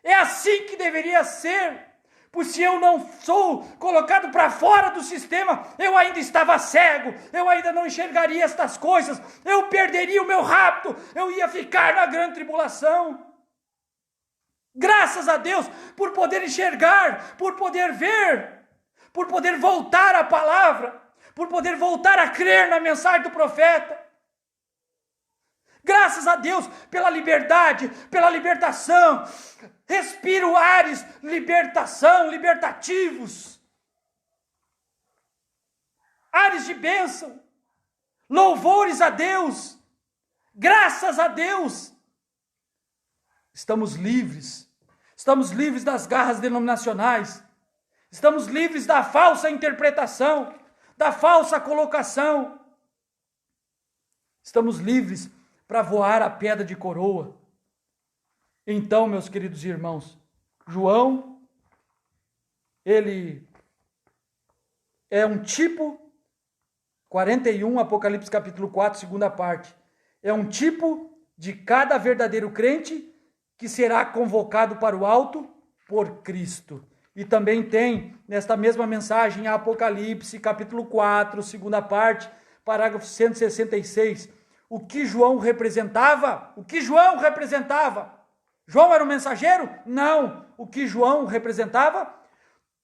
S1: É assim que deveria ser. Pois se eu não sou colocado para fora do sistema, eu ainda estava cego, eu ainda não enxergaria estas coisas, eu perderia o meu rapto, eu ia ficar na grande tribulação. Graças a Deus por poder enxergar, por poder ver, por poder voltar à palavra, por poder voltar a crer na mensagem do profeta. Graças a Deus pela liberdade, pela libertação. Respiro ares, libertação, libertativos. Ares de bênção. Louvores a Deus. Graças a Deus. Estamos livres. Estamos livres das garras denominacionais. Estamos livres da falsa interpretação, da falsa colocação. Estamos livres para voar a pedra de coroa. Então, meus queridos irmãos, João, ele é um tipo, 41, Apocalipse capítulo 4, segunda parte, é um tipo de cada verdadeiro crente que será convocado para o alto por Cristo. E também tem, nesta mesma mensagem, Apocalipse capítulo 4, segunda parte, parágrafo 166, o que João representava? O que João representava? João era um mensageiro? Não. O que João representava?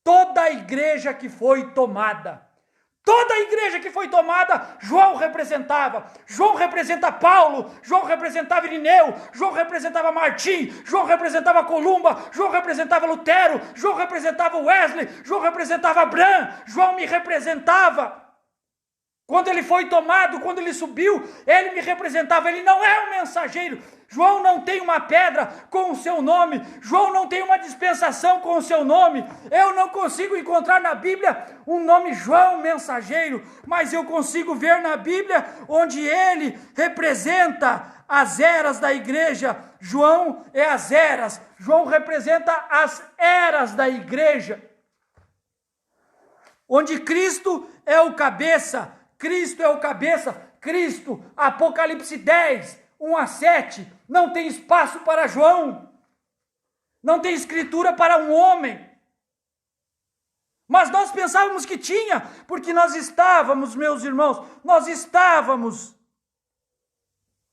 S1: Toda a igreja que foi tomada. Toda a igreja que foi tomada, João representava. João representa Paulo, João representava Irineu, João representava Martim, João representava Columba, João representava Lutero, João representava Wesley, João representava Abraham, João me representava. Quando ele foi tomado, quando ele subiu, ele me representava. Ele não é um mensageiro. João não tem uma pedra com o seu nome. João não tem uma dispensação com o seu nome. Eu não consigo encontrar na Bíblia um nome João mensageiro, mas eu consigo ver na Bíblia onde ele representa as eras da igreja. João é as eras. João representa as eras da igreja. Onde Cristo é o cabeça. Cristo é o cabeça, Cristo, Apocalipse 10, 1 a 7, não tem espaço para João, não tem escritura para um homem, mas nós pensávamos que tinha, porque nós estávamos, meus irmãos, nós estávamos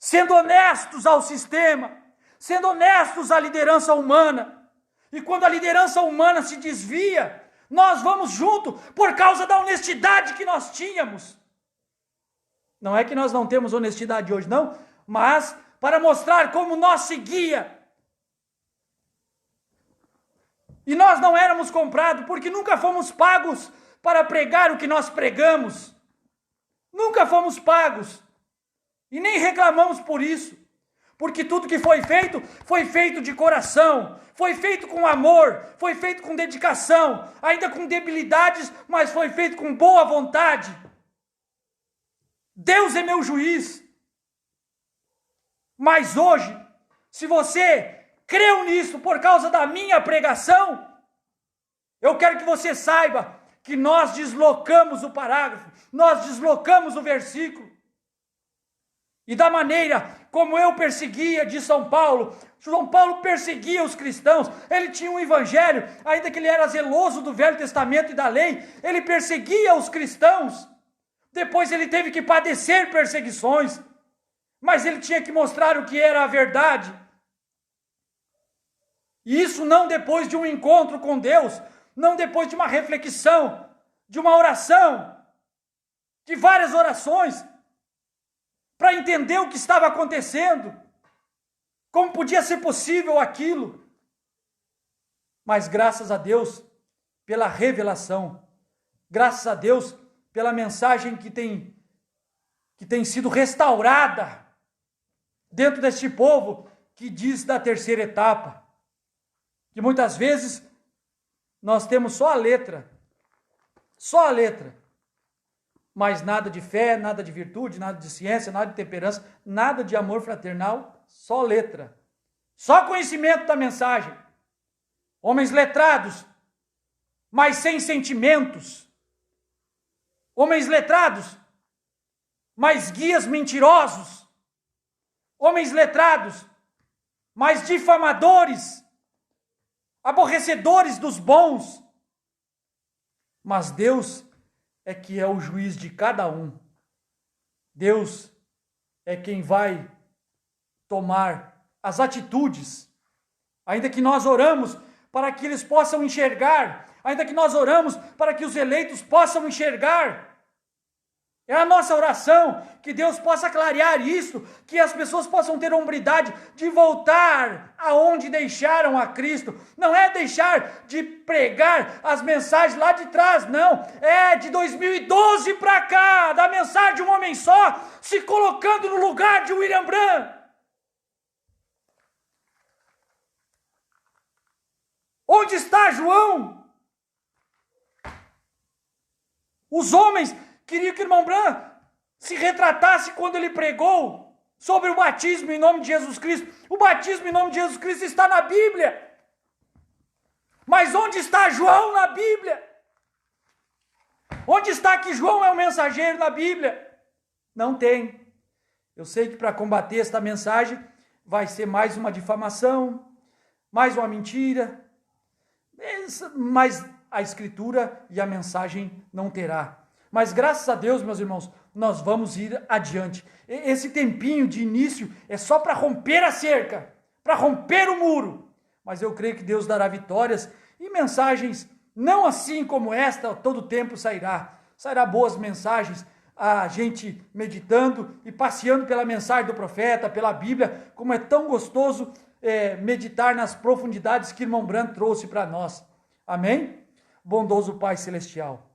S1: sendo honestos ao sistema, sendo honestos à liderança humana. E quando a liderança humana se desvia, nós vamos junto por causa da honestidade que nós tínhamos. Não é que nós não temos honestidade hoje, não, mas para mostrar como nós seguia. E nós não éramos comprados, porque nunca fomos pagos para pregar o que nós pregamos. Nunca fomos pagos. E nem reclamamos por isso. Porque tudo que foi feito de coração, foi feito com amor, foi feito com dedicação, ainda com debilidades, mas foi feito com boa vontade. Deus é meu juiz. Mas hoje, se você creu nisso por causa da minha pregação, eu quero que você saiba que nós deslocamos o parágrafo, nós deslocamos o versículo. E da maneira como eu perseguia de São Paulo perseguia os cristãos, ele tinha um evangelho, ainda que ele era zeloso do Velho Testamento e da lei, ele perseguia os cristãos. Depois ele teve que padecer perseguições, mas ele tinha que mostrar o que era a verdade. E isso não depois de um encontro com Deus, não depois de uma reflexão, de uma oração, de várias orações, para entender o que estava acontecendo, como podia ser possível aquilo. Mas graças a Deus pela revelação, graças a Deus pela mensagem que tem sido restaurada dentro deste povo que diz da terceira etapa. Que muitas vezes nós temos só a letra, mas nada de fé, nada de virtude, nada de ciência, nada de temperança, nada de amor fraternal, só letra, só conhecimento da mensagem. Homens letrados, mas sem sentimentos. Homens letrados, mas guias mentirosos. Homens letrados, mas difamadores, aborrecedores dos bons. Mas Deus é que é o juiz de cada um. Deus é quem vai tomar as atitudes. Ainda que nós oramos para que eles possam enxergar, ainda que nós oramos para que os eleitos possam enxergar. É a nossa oração que Deus possa clarear isso, que as pessoas possam ter hombridade de voltar aonde deixaram a Cristo. Não é deixar de pregar as mensagens lá de trás, não. É de 2012 para cá, da mensagem de um homem só, se colocando no lugar de William Branham. Onde está João? Os homens queriam que o irmão Branham se retratasse quando ele pregou sobre o batismo em nome de Jesus Cristo. O batismo em nome de Jesus Cristo está na Bíblia. Mas onde está João na Bíblia? Onde está que João é o mensageiro na Bíblia? Não tem. Eu sei que para combater esta mensagem vai ser mais uma difamação, mais uma mentira, mas a Escritura e a mensagem não terá. Mas graças a Deus, meus irmãos, nós vamos ir adiante. Esse tempinho de início é só para romper a cerca, para romper o muro. Mas eu creio que Deus dará vitórias e mensagens, não assim como esta, todo tempo sairá. Sairá boas mensagens, a gente meditando e passeando pela mensagem do profeta, pela Bíblia, como é tão gostoso meditar nas profundidades que o irmão Branham trouxe para nós. Amém? Bondoso Pai Celestial,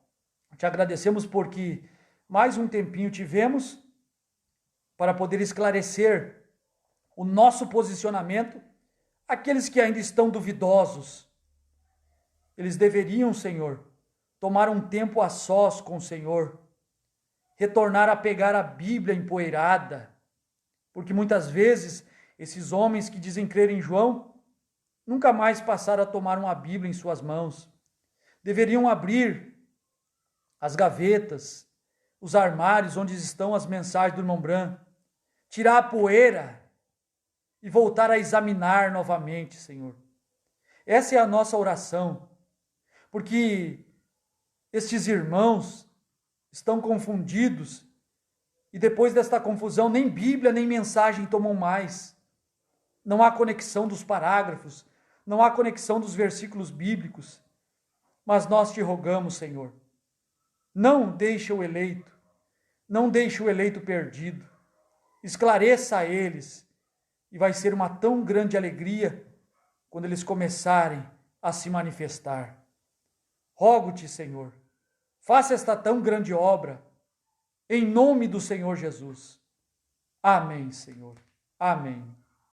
S1: te agradecemos porque mais um tempinho tivemos para poder esclarecer o nosso posicionamento. Aqueles que ainda estão duvidosos, eles deveriam, Senhor, tomar um tempo a sós com o Senhor, retornar a pegar a Bíblia empoeirada, porque muitas vezes esses homens que dizem crer em João nunca mais passaram a tomar uma Bíblia em suas mãos. Deveriam abrir as gavetas, os armários onde estão as mensagens do irmão Branham, tirar a poeira e voltar a examinar novamente, Senhor. Essa é a nossa oração, porque estes irmãos estão confundidos e depois desta confusão nem Bíblia nem mensagem tomam mais. não há conexão dos parágrafos, não há conexão dos versículos bíblicos, mas nós te rogamos, Senhor, não deixe o eleito, não deixe o eleito perdido, esclareça a eles, e vai ser uma tão grande alegria quando eles começarem a se manifestar. Rogo-te, Senhor, faça esta tão grande obra, em nome do Senhor Jesus. Amém, Senhor. Amém.